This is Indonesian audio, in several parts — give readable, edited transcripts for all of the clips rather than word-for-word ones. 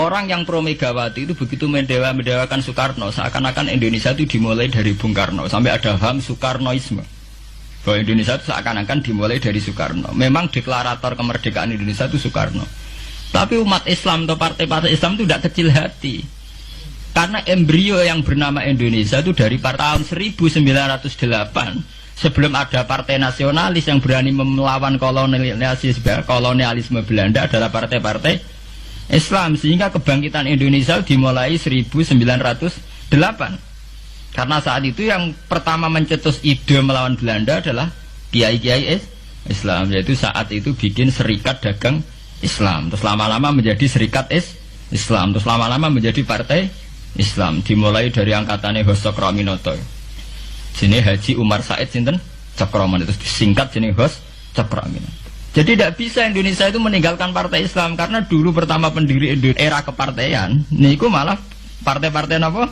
Orang yang pro Megawati itu begitu mendewakan Soekarno, seakan-akan Indonesia itu dimulai dari Bung Karno, sampai ada paham Soekarnoisme. Bahwa Indonesia itu seakan-akan dimulai dari Soekarno. Memang deklarator kemerdekaan Indonesia itu Soekarno. Tapi umat Islam atau partai-partai Islam itu tidak kecil hati. Karena embrio yang bernama Indonesia itu dari tahun 1908, sebelum ada partai nasionalis yang berani melawan kolonialisme Belanda adalah partai-partai Islam. Sehingga kebangkitan Indonesia dimulai 1908. Karena saat itu yang pertama mencetus ide melawan Belanda adalah kiai-kiai Islam. Yaitu saat itu bikin serikat dagang Islam. Terus lama-lama menjadi serikat Islam. Terus lama-lama menjadi partai Islam. Dimulai dari angkatannya Hos Cokroaminoto. Sini Haji Umar Said sinten Cokroman, itu disingkat jenis Hos Cokroaminoto. Jadi tidak bisa Indonesia itu meninggalkan partai Islam, karena dulu pertama pendiri era kepartaian niku malah partai-partai apa?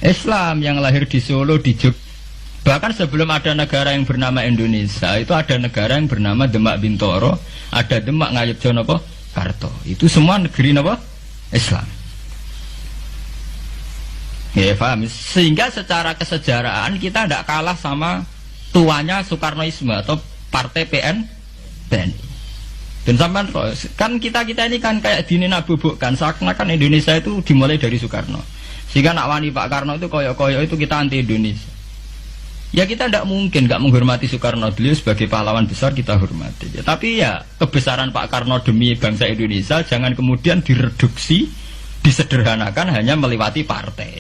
Islam yang lahir di Solo, di Jogja. Bahkan sebelum ada negara yang bernama Indonesia, itu ada negara yang bernama Demak Bintoro, ada Demak Ngayogyakarta apa? Karto. Itu semua negeri apa? Islam. Ya paham. Sehingga secara kesejarahan kita tidak kalah sama tuanya Soekarnoisme atau partai PNI. Dan sampai kan kita ini kan kayak dinabubukkan seakan-akan Indonesia itu dimulai dari Soekarno. Sehingga nak wani Pak Karno itu koyok-koyok itu kita anti Indonesia. Ya kita tidak mungkin nggak menghormati Soekarno, beliau sebagai pahlawan besar kita hormati. Ya, tapi ya kebesaran Pak Karno demi bangsa Indonesia jangan kemudian direduksi, disederhanakan hanya melewati partai.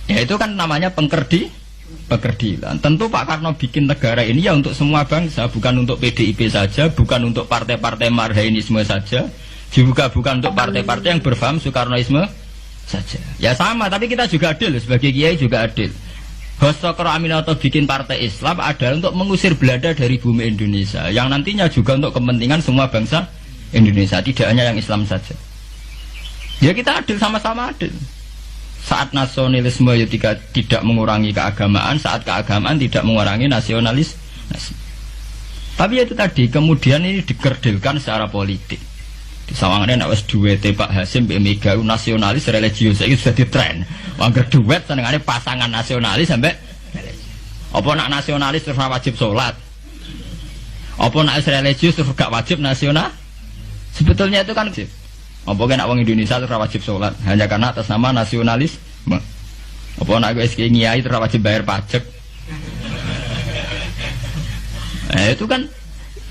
Ya itu kan namanya pekerdilan. Tentu Pak Karno bikin negara ini ya untuk semua bangsa, bukan untuk PDIP saja, bukan untuk partai-partai marhainisme saja, juga bukan untuk partai-partai yang berfaham Soekarnoisme saja. Ya sama, tapi kita juga adil, sebagai kiai juga adil. Hos Cokroaminoto bikin partai Islam adalah untuk mengusir Belanda dari bumi Indonesia, yang nantinya juga untuk kepentingan semua bangsa Indonesia, tidak hanya yang Islam saja. Ya kita adil, sama-sama adil. Saat nasionalisme ya tidak mengurangi keagamaan, saat keagamaan tidak mengurangi nasionalis. Tapi itu tadi kemudian ini dikerdilkan secara politik. Di sawangannya nak wis duwete Pak Hasim Mbak Mega nasionalis religius itu sudah ditren. Angger duet senengane pasangan nasionalis sampai apa nak nasionalis terus wajib sholat. Apa nak religius terus gak wajib nasional? Sebetulnya itu kan wajib. Apa kena wong Indonesia terus wajib sholat hanya karena atas nama nasionalisme? Apa nak gue ngiyai terus wajib bayar pajak?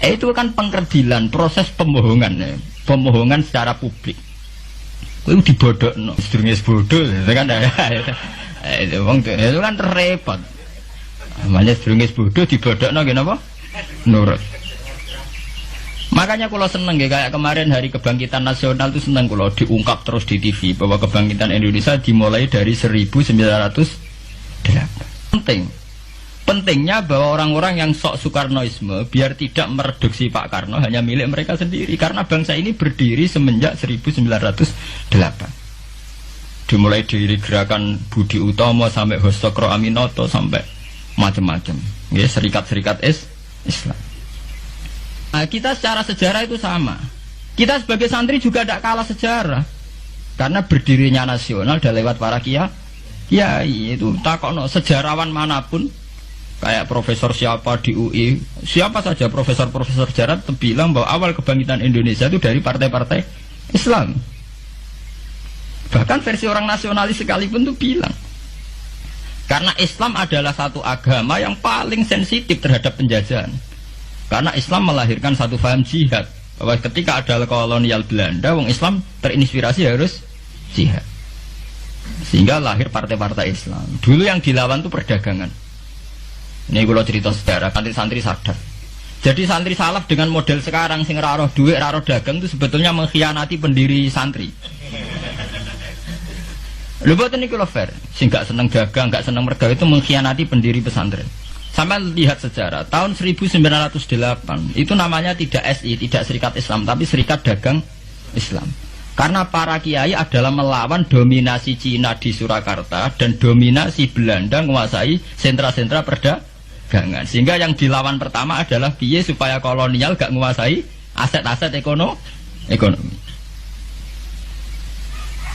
Itu kan pengkerdilan, proses pembohongan ya. Pembohongan secara publik. Itu dibodokno, sedurunge bodoh, itu kan itu kan repot. Namanya sedurunge bodoh dibodokno kenapa? Nurut. Makanya kalau seneng ya, kayak kemarin Hari Kebangkitan Nasional itu seneng kalau diungkap terus di TV bahwa kebangkitan Indonesia dimulai dari 1908. Pentingnya bahwa orang-orang yang sok Soekarnoisme biar tidak mereduksi Pak Karno hanya milik mereka sendiri, karena bangsa ini berdiri semenjak 1908. Dimulai dari gerakan Budi Utomo sampai Hos Cokroaminoto sampai macam-macam. Ya, serikat-serikat Islam. Nah, kita secara sejarah itu sama. Kita sebagai santri juga tidak kalah sejarah. Karena berdirinya nasional sudah lewat para kiai itu. Takono sejarawan manapun, kayak profesor siapa di UI, siapa saja profesor-profesor sejarah bilang bahwa awal kebangkitan Indonesia itu dari partai-partai Islam. Bahkan versi orang nasionalis sekalipun itu bilang. Karena Islam adalah satu agama yang paling sensitif terhadap penjajahan. Karena Islam melahirkan satu paham jihad, bahwa ketika ada kolonial Belanda, wong Islam terinspirasi harus jihad. Sehingga lahir partai-partai Islam. Dulu yang dilawan itu perdagangan. Ini kalau cerita sejarah, santri-santri sadar. Jadi santri salaf dengan model sekarang sing raro duit, raro dagang itu sebetulnya mengkhianati pendiri santri. Lho boten niku lho fair. Sing gak seneng dagang, gak seneng mergawe itu mengkhianati pendiri pesantren. Sampai lihat sejarah, tahun 1908 itu namanya tidak SI, tidak Serikat Islam, tapi Serikat Dagang Islam. Karena para kiai adalah melawan dominasi Cina di Surakarta dan dominasi Belanda menguasai sentra-sentra perdagangan. Sehingga yang dilawan pertama adalah piye supaya kolonial gak menguasai aset-aset ekonomi.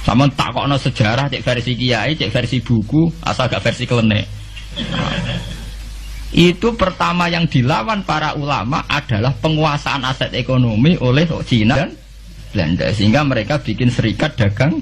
Sama takokno sejarah cek versi kiai, cek versi buku, asal gak versi klenek. Itu pertama yang dilawan para ulama adalah penguasaan aset ekonomi oleh Cina dan Belanda, sehingga mereka bikin serikat dagang